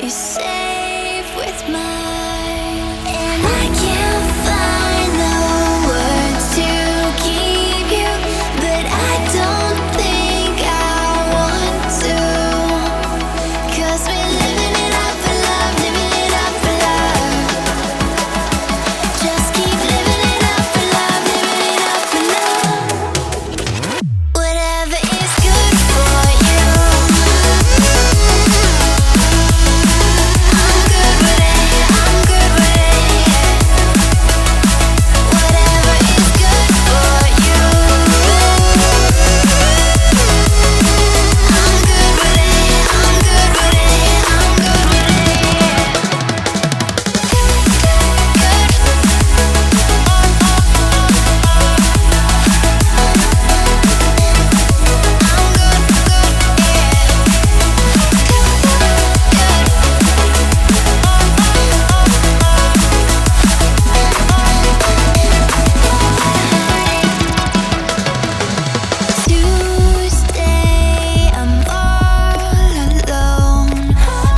is safe with mine, and I can't find the words to keep you, but I don't think I want to, 'cause we're living it up for love, living it up for love. Just keep living it up for love, living it up for love. Whatever is good for you, I'm good with it, I'm good with it. Whatever is good for you, I'm good with it, I'm good with it, I'm good with Tuesday, I'm all alone,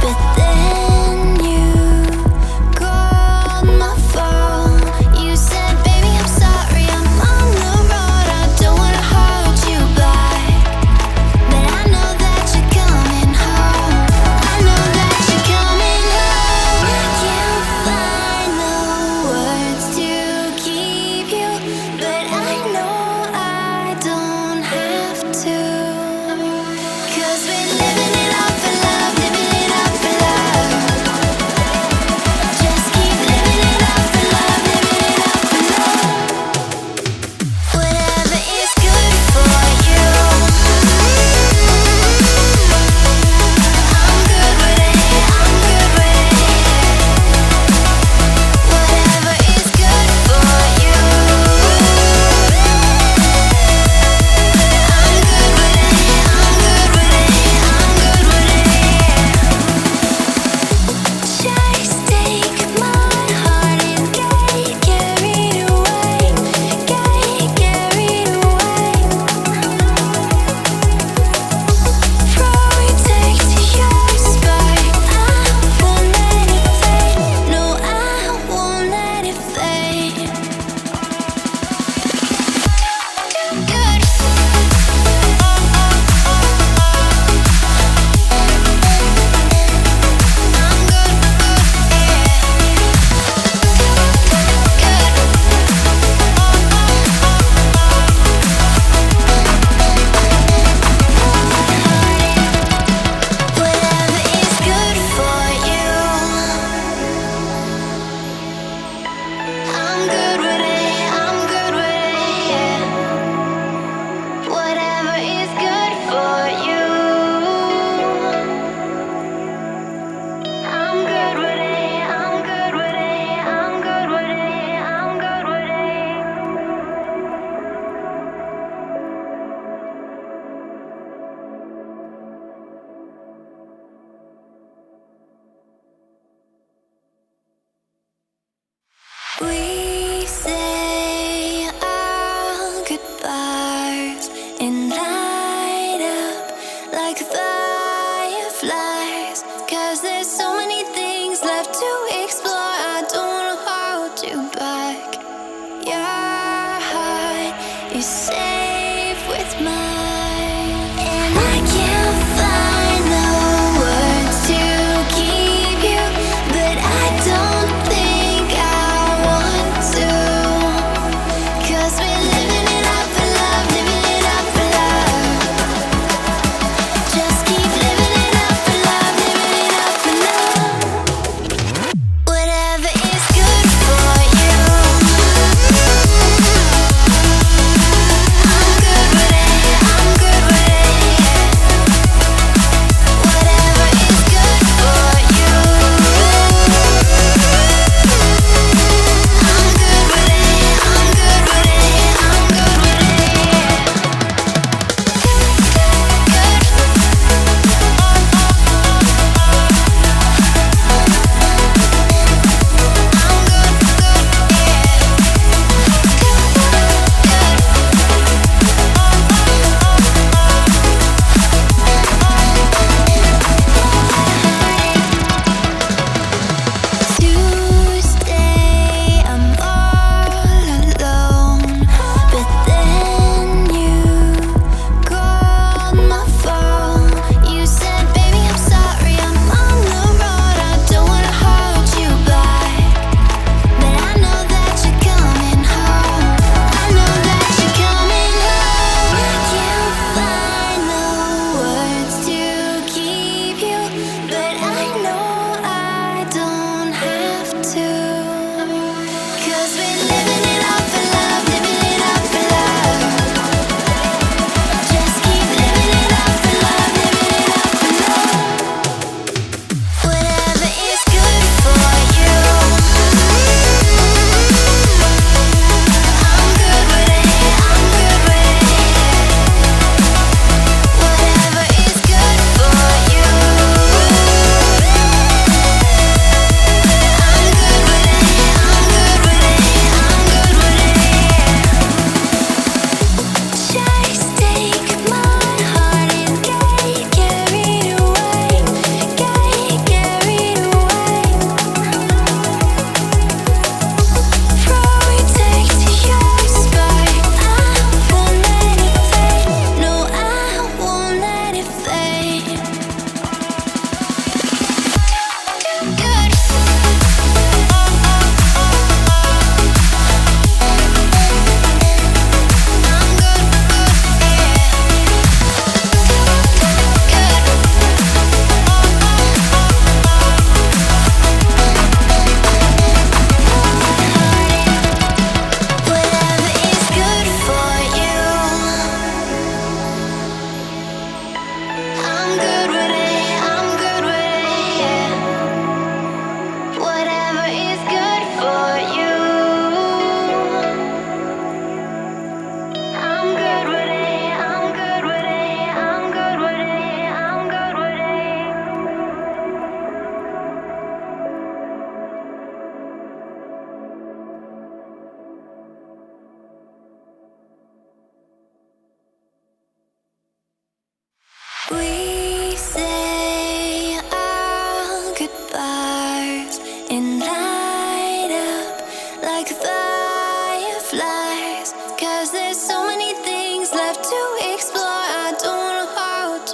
but then you called my phone. You said, baby, I'm sorry, I'm on the road. I don't wanna hold you back, but I know that you're coming home. I know that you're coming home. I can't find the words to keep you, but I know I don't have to, 'cause we're living it up for love, living it up for love. Just keep living it up for love, living it up for love. Whatever is good for you, I'm good with it, I'm good with it. Whatever is good for you, I'm good with it, I'm good with it, I'm good with it. Just take my heart and get carried away, get carried away. Protect your spark, I won't let it fade. No, I won't let it fade. Good. Whatever is good for you, I'm good with it, I'm good with it, yeah. Whatever is good for you, I'm good with it, I'm good with it, I'm good with it, I'm good with it. We say our goodbyes and light up like fireflies, 'cause there's so many things left to explore. I don't wanna hold you back. Your heart is safe with mine, and I can't find the words to keep you, but I don't think I want to, 'cause we're living it up for love, living it up for love. Just keep living it up for love, living it up for love.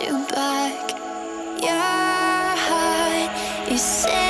you back. Your heart, you say